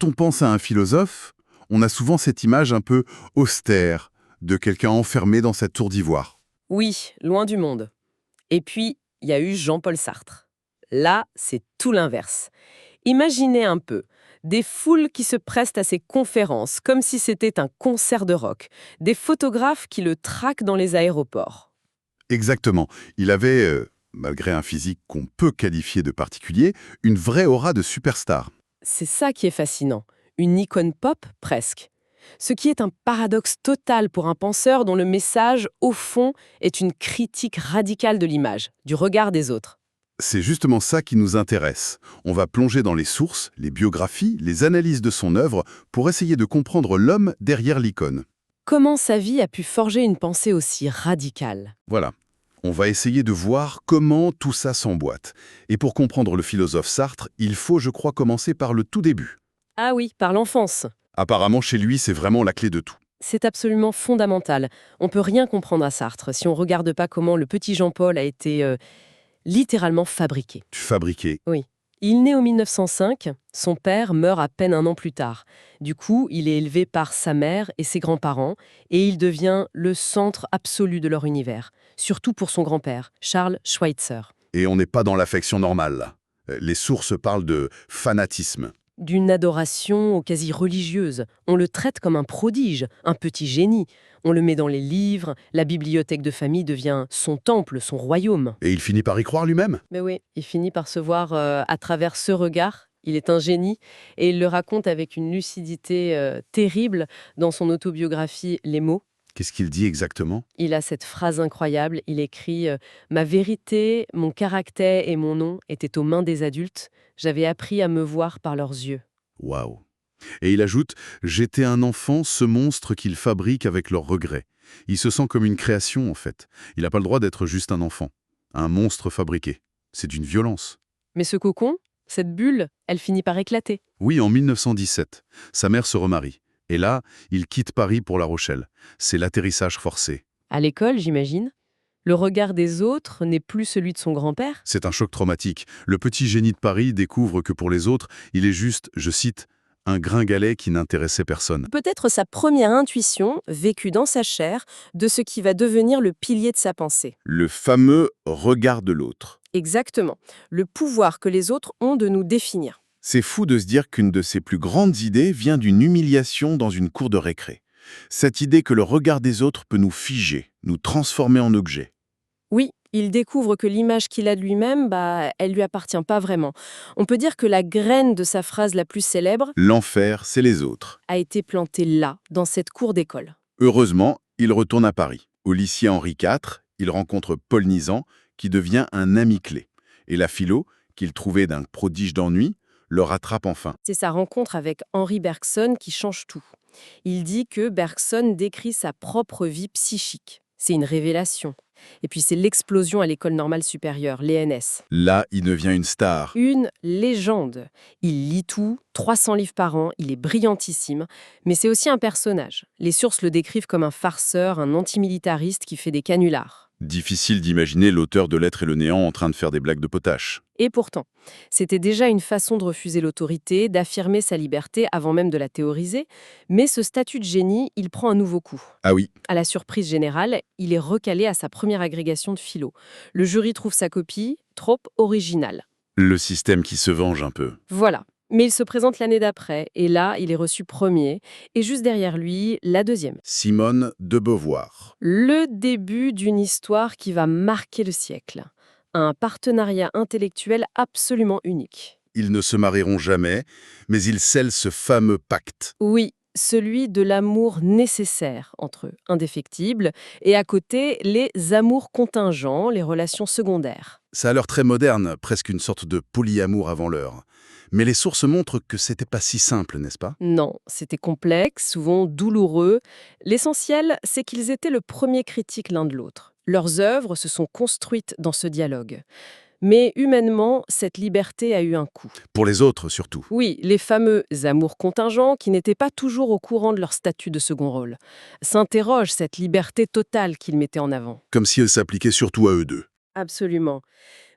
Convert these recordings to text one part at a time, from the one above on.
Quand on pense à un philosophe, on a souvent cette image un peu austère de quelqu'un enfermé dans sa tour d'ivoire. Oui, loin du monde. Et puis, il y a eu Jean-Paul Sartre. Là, c'est tout l'inverse. Imaginez un peu, des foules qui se prestent à ses conférences, comme si c'était un concert de rock, des photographes qui le traquent dans les aéroports. Exactement. Il avait, malgré un physique qu'on peut qualifier de particulier, une vraie aura de superstar. C'est ça qui est fascinant, une icône pop presque. Ce qui est un paradoxe total pour un penseur dont le message, au fond, est une critique radicale de l'image, du regard des autres. C'est justement ça qui nous intéresse. On va plonger dans les sources, les biographies, les analyses de son œuvre pour essayer de comprendre l'homme derrière l'icône. Comment sa vie a pu forger une pensée aussi radicale? Voilà. On va essayer de voir comment tout ça s'emboîte. Et pour comprendre le philosophe Sartre, il faut, je crois, commencer par le tout début. Ah oui, par l'enfance. Apparemment, chez lui, c'est vraiment la clé de tout. C'est absolument fondamental. On peut rien comprendre à Sartre si on ne regarde pas comment le petit Jean-Paul a été littéralement fabriqué. Tu fabriquais. Oui. Il naît en 1905, son père meurt à peine un an plus tard. Du coup, il est élevé par sa mère et ses grands-parents, et il devient le centre absolu de leur univers, surtout pour son grand-père, Charles Schweitzer. Et on n'est pas dans l'affection normale, là. Les sources parlent de fanatisme. D'une adoration quasi religieuse. On le traite comme un prodige, un petit génie. On le met dans les livres, la bibliothèque de famille devient son temple, son royaume. Et il finit par y croire lui-même. Mais oui, il finit par se voir à travers ce regard. Il est un génie et il le raconte avec une lucidité terrible dans son autobiographie Les mots. Qu'est-ce qu'il dit exactement? Il a cette phrase incroyable, il écrit Ma vérité, mon caractère et mon nom étaient aux mains des adultes. J'avais appris à me voir par leurs yeux. Waouh. Et il ajoute « J'étais un enfant, ce monstre qu'ils fabriquent avec leurs regrets. » Il se sent comme une création, en fait. Il n'a pas le droit d'être juste un enfant. Un monstre fabriqué. C'est d'une violence. Mais ce cocon, cette bulle, elle finit par éclater. Oui, en 1917, sa mère se remarie. Et là, il quitte Paris pour La Rochelle. C'est l'atterrissage forcé. À l'école, j'imagine, le regard des autres n'est plus celui de son grand-père. C'est un choc traumatique. Le petit génie de Paris découvre que pour les autres, il est juste, je cite, « un gringalet qui n'intéressait personne ». Peut-être sa première intuition, vécue dans sa chair, de ce qui va devenir le pilier de sa pensée. Le fameux regard de l'autre. Exactement, le pouvoir que les autres ont de nous définir. C'est fou de se dire qu'une de ses plus grandes idées vient d'une humiliation dans une cour de récré. Cette idée que le regard des autres peut nous figer, nous transformer en objet. Oui, il découvre que l'image qu'il a de lui-même, elle lui appartient pas vraiment. On peut dire que la graine de sa phrase la plus célèbre L'enfer, c'est les autres. a été plantée là, dans cette cour d'école. Heureusement, il retourne à Paris. Au lycée Henri IV, il rencontre Paul Nizan, qui devient un ami clé. Et la philo, qu'il trouvait d'un prodige d'ennui, le rattrape enfin. C'est sa rencontre avec Henri Bergson qui change tout. Il dit que Bergson décrit sa propre vie psychique. C'est une révélation. Et puis c'est l'explosion à l'école normale supérieure, l'ENS. Là, il devient une star. Une légende. Il lit tout, 300 livres par an, il est brillantissime, mais c'est aussi un personnage. Les sources le décrivent comme un farceur, un antimilitariste qui fait des canulars. Difficile d'imaginer l'auteur de L'être et le néant en train de faire des blagues de potache. Et pourtant, c'était déjà une façon de refuser l'autorité, d'affirmer sa liberté avant même de la théoriser, mais ce statut de génie, il prend un nouveau coup. Ah oui, À la surprise générale, il est recalé à sa première agrégation de philo. Le jury trouve sa copie trop originale. le système qui se venge un peu. Voilà. Mais il se présente l'année d'après, et là, il est reçu premier, et juste derrière lui, la deuxième. Simone de Beauvoir. Le début d'une histoire qui va marquer le siècle. Un partenariat intellectuel absolument unique. Ils ne se marieront jamais, mais ils scellent ce fameux pacte. Oui, celui de l'amour nécessaire entre eux, indéfectible, et à côté, les amours contingents, les relations secondaires. Ça a l'air très moderne, presque une sorte de polyamour avant l'heure. Mais les sources montrent que c'était pas si simple, n'est-ce pas? Non, c'était complexe, souvent douloureux. L'essentiel, c'est qu'ils étaient le premier critique l'un de l'autre. Leurs œuvres se sont construites dans ce dialogue. Mais humainement, cette liberté a eu un coût. Pour les autres, surtout. Oui, les fameux amours contingents qui n'étaient pas toujours au courant de leur statut de second rôle. S'interroge cette liberté totale qu'ils mettaient en avant. Comme si elle s'appliquait surtout à eux deux. Absolument.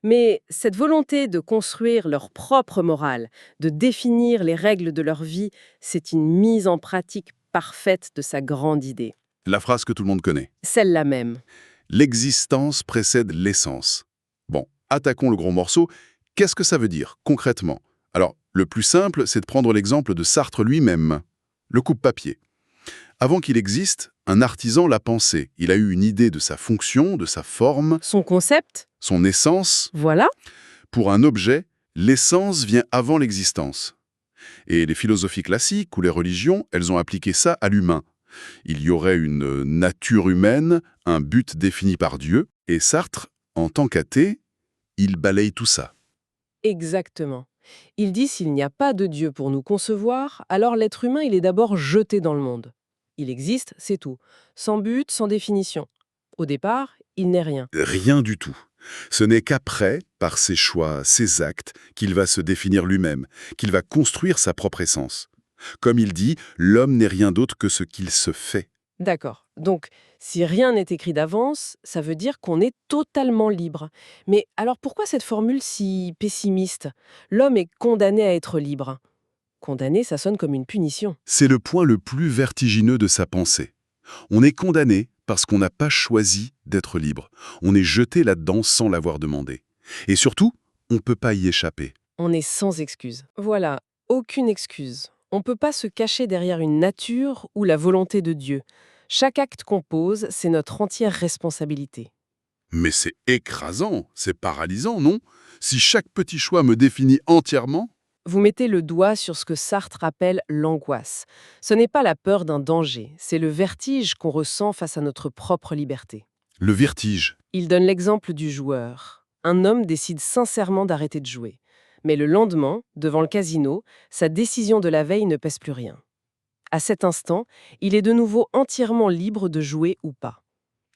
Mais cette volonté de construire leur propre morale, de définir les règles de leur vie, c'est une mise en pratique parfaite de sa grande idée. La phrase que tout le monde connaît. Celle-là même. L'existence précède l'essence. Bon, attaquons le gros morceau. Qu'est-ce que ça veut dire, concrètement? Alors, le plus simple, c'est de prendre l'exemple de Sartre lui-même. Le coupe-papier. Avant qu'il existe, un artisan l'a pensé. Il a eu une idée de sa fonction, de sa forme, Son concept, son essence. voilà. Pour un objet, l'essence vient avant l'existence. Et les philosophies classiques ou les religions, elles ont appliqué ça à l'humain. Il y aurait une nature humaine, un but défini par Dieu, et Sartre, en tant qu'athée, il balaye tout ça. Exactement. Il dit s'il n'y a pas de Dieu pour nous concevoir, alors l'être humain, il est d'abord jeté dans le monde. Il existe, c'est tout. Sans but, sans définition. Au départ, il n'est rien. Rien du tout. Ce n'est qu'après, par ses choix, ses actes, qu'il va se définir lui-même, qu'il va construire sa propre essence. Comme il dit, l'homme n'est rien d'autre que ce qu'il se fait. D'accord. Donc, si rien n'est écrit d'avance, ça veut dire qu'on est totalement libre. Mais alors pourquoi cette formule si pessimiste? L'homme est condamné à être libre. Condamné, ça sonne comme une punition. C'est le point le plus vertigineux de sa pensée. On est condamné parce qu'on n'a pas choisi d'être libre. On est jeté là-dedans sans l'avoir demandé. Et surtout, on ne peut pas y échapper. On est sans excuse. Voilà, aucune excuse. On ne peut pas se cacher derrière une nature ou la volonté de Dieu. Chaque acte qu'on pose, c'est notre entière responsabilité. Mais c'est écrasant, c'est paralysant, non? Si chaque petit choix me définit entièrement, Vous mettez le doigt sur ce que Sartre appelle l'angoisse. Ce n'est pas la peur d'un danger, c'est le vertige qu'on ressent face à notre propre liberté. le vertige. Il donne l'exemple du joueur. Un homme décide sincèrement d'arrêter de jouer. Mais le lendemain, devant le casino, sa décision de la veille ne pèse plus rien. À cet instant, il est de nouveau entièrement libre de jouer ou pas.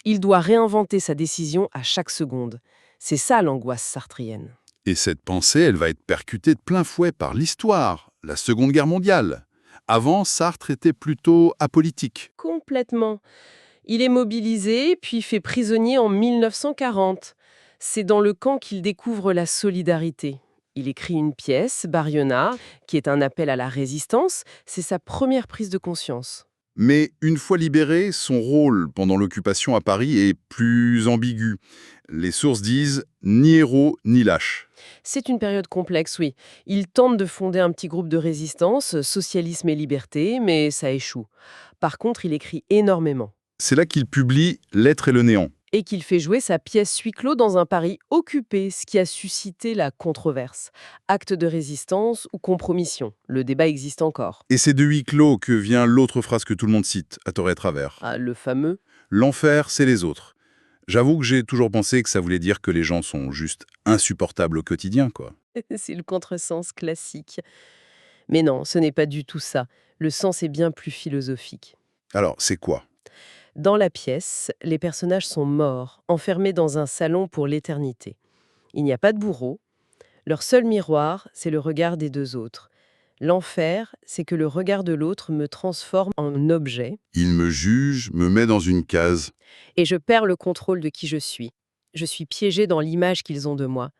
Il doit réinventer sa décision à chaque seconde. C'est ça l'angoisse sartrienne. Et cette pensée, elle va être percutée de plein fouet par l'histoire, la Seconde Guerre mondiale. Avant, Sartre était plutôt apolitique. Complètement. Il est mobilisé, puis fait prisonnier en 1940. C'est dans le camp qu'il découvre la solidarité. Il écrit une pièce, Bariona, qui est un appel à la résistance. C'est sa première prise de conscience. Mais une fois libéré, son rôle pendant l'occupation à Paris est plus ambigu. Les sources disent ni héros ni lâche. C'est une période complexe, oui. Il tente de fonder un petit groupe de résistance, socialisme et liberté, mais ça échoue. Par contre, il écrit énormément. C'est là qu'il publie L'être et le néant. Et qu'il fait jouer sa pièce huis clos dans un Paris occupé, ce qui a suscité la controverse. Acte de résistance ou compromission, le débat existe encore. Et c'est de huis clos que vient l'autre phrase que tout le monde cite, à tort et à travers. Ah, le fameux. L'enfer, c'est les autres. J'avoue que j'ai toujours pensé que ça voulait dire que les gens sont juste insupportables au quotidien, quoi. C'est le contresens classique. Mais non, ce n'est pas du tout ça. Le sens est bien plus philosophique. Alors, c'est quoi? Dans la pièce, les personnages sont morts, enfermés dans un salon pour l'éternité. Il n'y a pas de bourreau. Leur seul miroir, c'est le regard des deux autres. L'enfer, c'est que le regard de l'autre me transforme en objet Il me juge, me met dans une case. et je perds le contrôle de qui je suis. Je suis piégé dans l'image qu'ils ont de moi.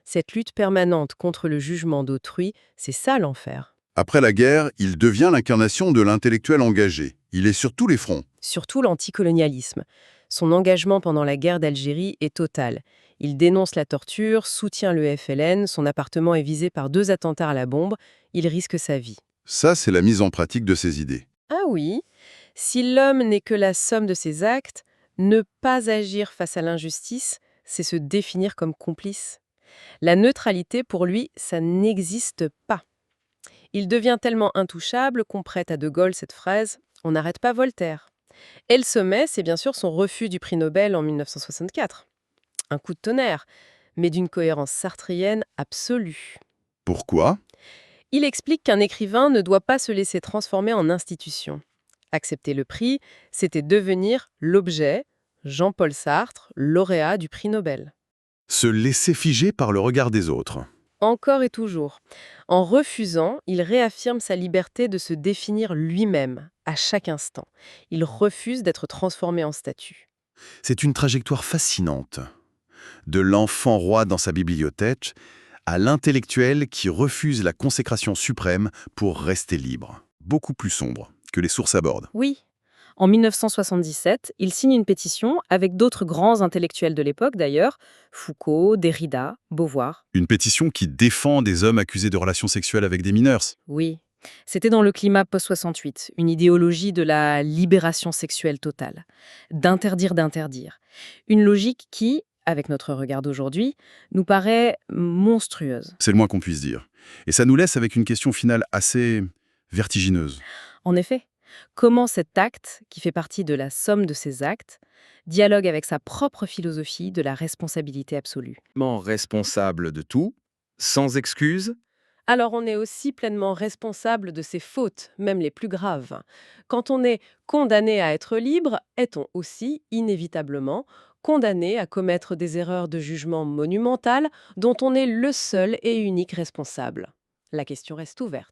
Cette lutte permanente contre le jugement d'autrui, c'est ça l'enfer. Après la guerre, il devient l'incarnation de l'intellectuel engagé. Il est sur tous les fronts. Surtout l'anticolonialisme. Son engagement pendant la guerre d'Algérie est total. Il dénonce la torture, soutient le FLN, son appartement est visé par 2 attentats à la bombe, il risque sa vie. Ça, c'est la mise en pratique de ses idées. Ah oui, si l'homme n'est que la somme de ses actes, ne pas agir face à l'injustice, c'est se définir comme complice. La neutralité, pour lui, ça n'existe pas. Il devient tellement intouchable qu'on prête à De Gaulle cette phrase « On n'arrête pas Voltaire ». Et le sommet, c'est bien sûr son refus du prix Nobel en 1964. Un coup de tonnerre, mais d'une cohérence sartrienne absolue. Pourquoi? Il explique qu'un écrivain ne doit pas se laisser transformer en institution. Accepter le prix, c'était devenir l'objet, Jean-Paul Sartre, lauréat du prix Nobel. Se laisser figer par le regard des autres. Encore et toujours. En refusant, il réaffirme sa liberté de se définir lui-même, à chaque instant. Il refuse d'être transformé en statut. C'est une trajectoire fascinante. De l'enfant roi dans sa bibliothèque à l'intellectuel qui refuse la consécration suprême pour rester libre. Beaucoup plus sombre que les sources abordent. Oui. En 1977, il signe une pétition avec d'autres grands intellectuels de l'époque d'ailleurs, Foucault, Derrida, Beauvoir. Une pétition qui défend des hommes accusés de relations sexuelles avec des mineurs. Oui. C'était dans le climat post-68, une idéologie de la libération sexuelle totale, d'interdire. Une logique qui, avec notre regard d'aujourd'hui, nous paraît monstrueuse. C'est le moins qu'on puisse dire. Et ça nous laisse avec une question finale assez vertigineuse. En effet, comment cet acte, qui fait partie de la somme de ses actes, dialogue avec sa propre philosophie de la responsabilité absolue? Responsable de tout, sans excuse. Alors on est aussi pleinement responsable de ses fautes, même les plus graves. Quand on est condamné à être libre, est-on aussi, inévitablement, condamné à commettre des erreurs de jugement monumentales dont on est le seul et unique responsable? La question reste ouverte.